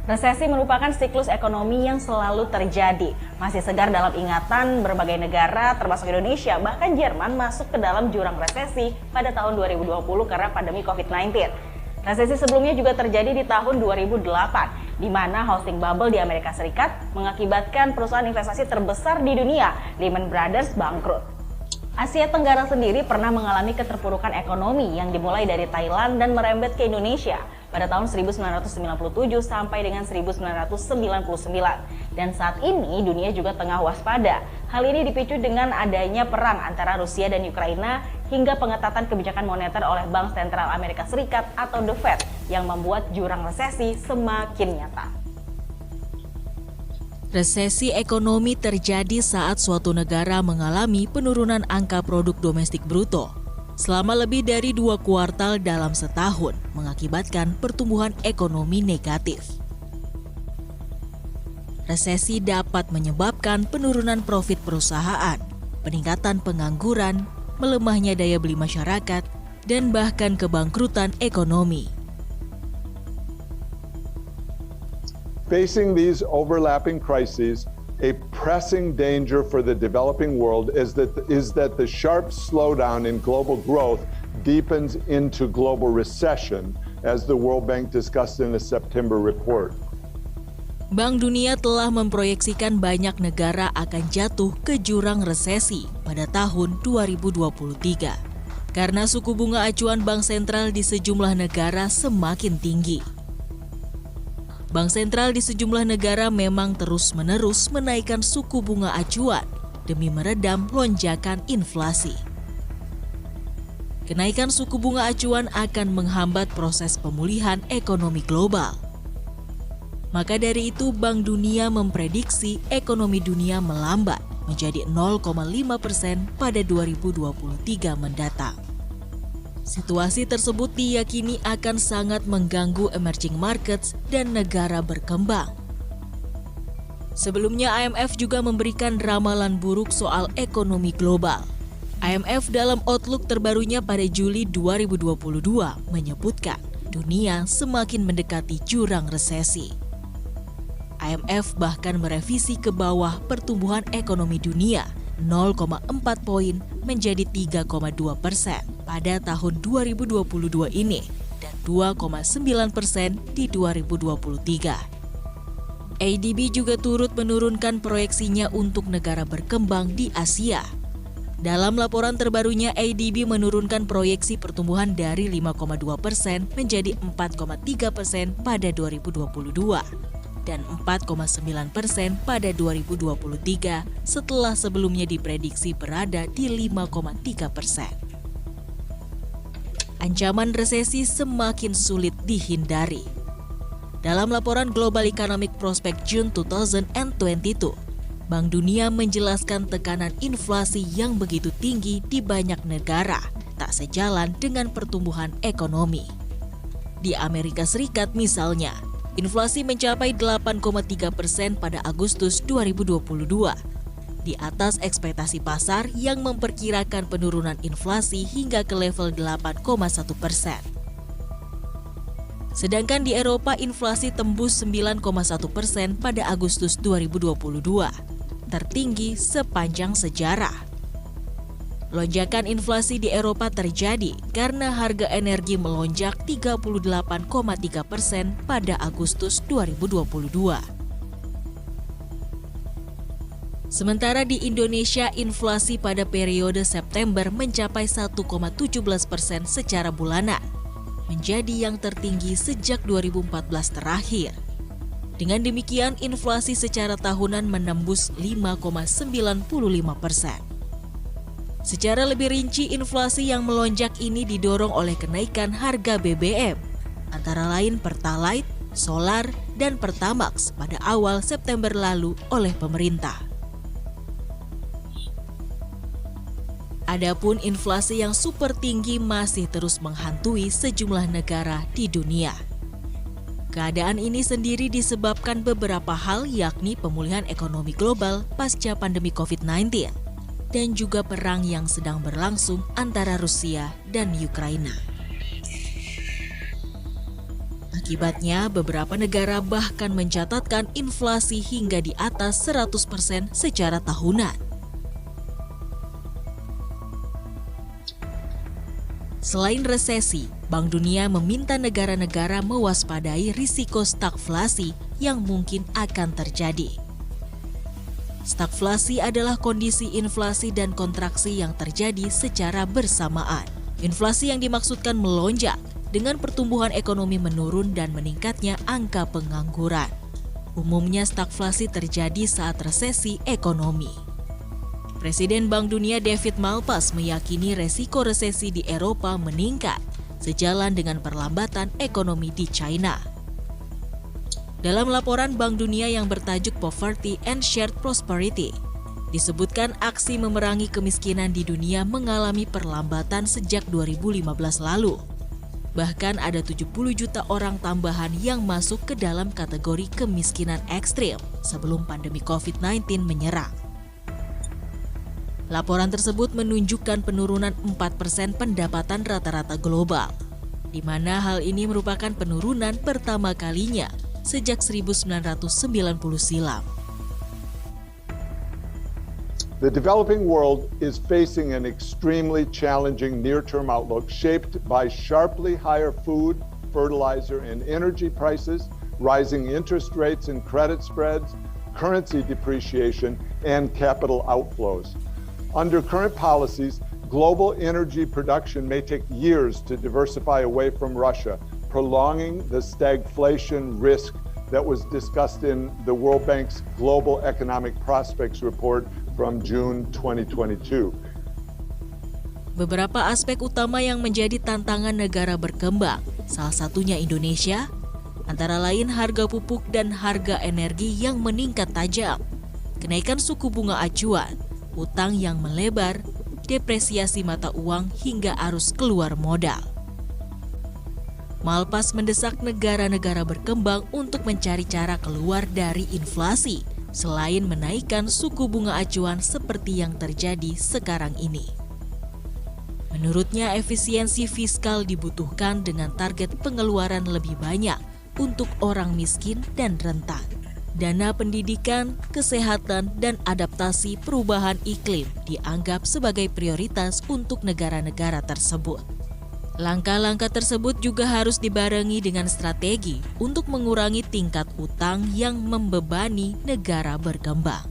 Resesi merupakan siklus ekonomi yang selalu terjadi. Masih segar dalam ingatan berbagai negara, termasuk Indonesia, bahkan Jerman masuk ke dalam jurang resesi pada tahun 2020 karena pandemi COVID-19. Resesi sebelumnya juga terjadi di tahun 2008, di mana housing bubble di Amerika Serikat mengakibatkan perusahaan investasi terbesar di dunia, Lehman Brothers, bangkrut. Asia Tenggara sendiri pernah mengalami keterpurukan ekonomi yang dimulai dari Thailand dan merembet ke Indonesia pada tahun 1997 sampai dengan 1999. Dan saat ini dunia juga tengah waspada. Hal ini dipicu dengan adanya perang antara Rusia dan Ukraina hingga pengetatan kebijakan moneter oleh Bank Sentral Amerika Serikat atau The Fed yang membuat jurang resesi semakin nyata. Resesi ekonomi terjadi saat suatu negara mengalami penurunan angka produk domestik bruto selama lebih dari 2 kuartal dalam setahun, mengakibatkan pertumbuhan ekonomi negatif. Resesi dapat menyebabkan penurunan profit perusahaan, peningkatan pengangguran, melemahnya daya beli masyarakat, dan bahkan kebangkrutan ekonomi. Facing these overlapping crises, a pressing danger for the developing world is that the sharp slowdown in global growth deepens into global recession, as the World Bank discussed in a September report. Bank Dunia telah memproyeksikan banyak negara akan jatuh ke jurang resesi pada tahun 2023 karena suku bunga acuan bank sentral di sejumlah negara semakin tinggi. Bank sentral di sejumlah negara memang terus-menerus menaikkan suku bunga acuan demi meredam lonjakan inflasi. Kenaikan suku bunga acuan akan menghambat proses pemulihan ekonomi global. Maka dari itu, Bank Dunia memprediksi ekonomi dunia melambat menjadi 0,5% pada 2023 mendatang. Situasi tersebut diyakini akan sangat mengganggu emerging markets dan negara berkembang. Sebelumnya, IMF juga memberikan ramalan buruk soal ekonomi global. IMF dalam outlook terbarunya pada Juli 2022 menyebutkan dunia semakin mendekati jurang resesi. IMF bahkan merevisi ke bawah pertumbuhan ekonomi dunia 0,4 poin menjadi 3,2% pada tahun 2022 ini dan 2,9% di 2023. ADB juga turut menurunkan proyeksinya untuk negara berkembang di Asia. Dalam laporan terbarunya, ADB menurunkan proyeksi pertumbuhan dari 5,2% menjadi 4,3% pada 2022. Dan 4,9% pada 2023 setelah sebelumnya diprediksi berada di 5,3%. Ancaman resesi semakin sulit dihindari. Dalam laporan Global Economic Prospect June 2022, Bank Dunia menjelaskan tekanan inflasi yang begitu tinggi di banyak negara tak sejalan dengan pertumbuhan ekonomi. Di Amerika Serikat misalnya, inflasi mencapai 8,3% pada Agustus 2022, di atas ekspektasi pasar yang memperkirakan penurunan inflasi hingga ke level 8,1%. Sedangkan di Eropa, inflasi tembus 9,1% pada Agustus 2022, tertinggi sepanjang sejarah. Lonjakan inflasi di Eropa terjadi karena harga energi melonjak 38,3% pada Agustus 2022. Sementara di Indonesia, inflasi pada periode September mencapai 1,17% secara bulanan, menjadi yang tertinggi sejak 2014 terakhir. Dengan demikian, inflasi secara tahunan menembus 5,95%. Secara lebih rinci, inflasi yang melonjak ini didorong oleh kenaikan harga BBM, antara lain Pertalite, Solar, dan Pertamax pada awal September lalu oleh pemerintah. Adapun inflasi yang super tinggi masih terus menghantui sejumlah negara di dunia. Keadaan ini sendiri disebabkan beberapa hal, yakni pemulihan ekonomi global pasca pandemi COVID-19 dan juga perang yang sedang berlangsung antara Rusia dan Ukraina. Akibatnya, beberapa negara bahkan mencatatkan inflasi hingga di atas 100% secara tahunan. Selain resesi, Bank Dunia meminta negara-negara mewaspadai risiko stagflasi yang mungkin akan terjadi. Stagflasi adalah kondisi inflasi dan kontraksi yang terjadi secara bersamaan. Inflasi yang dimaksudkan melonjak dengan pertumbuhan ekonomi menurun dan meningkatnya angka pengangguran. Umumnya stagflasi terjadi saat resesi ekonomi. Presiden Bank Dunia David Malpass meyakini resiko resesi di Eropa meningkat sejalan dengan perlambatan ekonomi di China. Dalam laporan Bank Dunia yang bertajuk Poverty and Shared Prosperity, disebutkan aksi memerangi kemiskinan di dunia mengalami perlambatan sejak 2015 lalu. Bahkan ada 70 juta orang tambahan yang masuk ke dalam kategori kemiskinan ekstrim sebelum pandemi COVID-19 menyerang. Laporan tersebut menunjukkan penurunan 4% pendapatan rata-rata global, di mana hal ini merupakan penurunan pertama kalinya sejak 1990 silam. The developing world is facing an extremely challenging near-term outlook shaped by sharply higher food, fertilizer, and energy prices, rising interest rates and credit spreads, currency depreciation, and capital outflows. Under current policies, global energy production may take years to diversify away from Russia, prolonging the stagflation risk that was discussed in the World Bank's Global Economic Prospects Report from June 2022. Beberapa aspek utama yang menjadi tantangan negara berkembang, salah satunya Indonesia, antara lain harga pupuk dan harga energi yang meningkat tajam, kenaikan suku bunga acuan, utang yang melebar, depresiasi mata uang hingga arus keluar modal. Malpass mendesak negara-negara berkembang untuk mencari cara keluar dari inflasi, selain menaikkan suku bunga acuan seperti yang terjadi sekarang ini. Menurutnya, efisiensi fiskal dibutuhkan dengan target pengeluaran lebih banyak untuk orang miskin dan rentan. Dana pendidikan, kesehatan, dan adaptasi perubahan iklim dianggap sebagai prioritas untuk negara-negara tersebut. Langkah-langkah tersebut juga harus dibarengi dengan strategi untuk mengurangi tingkat utang yang membebani negara berkembang.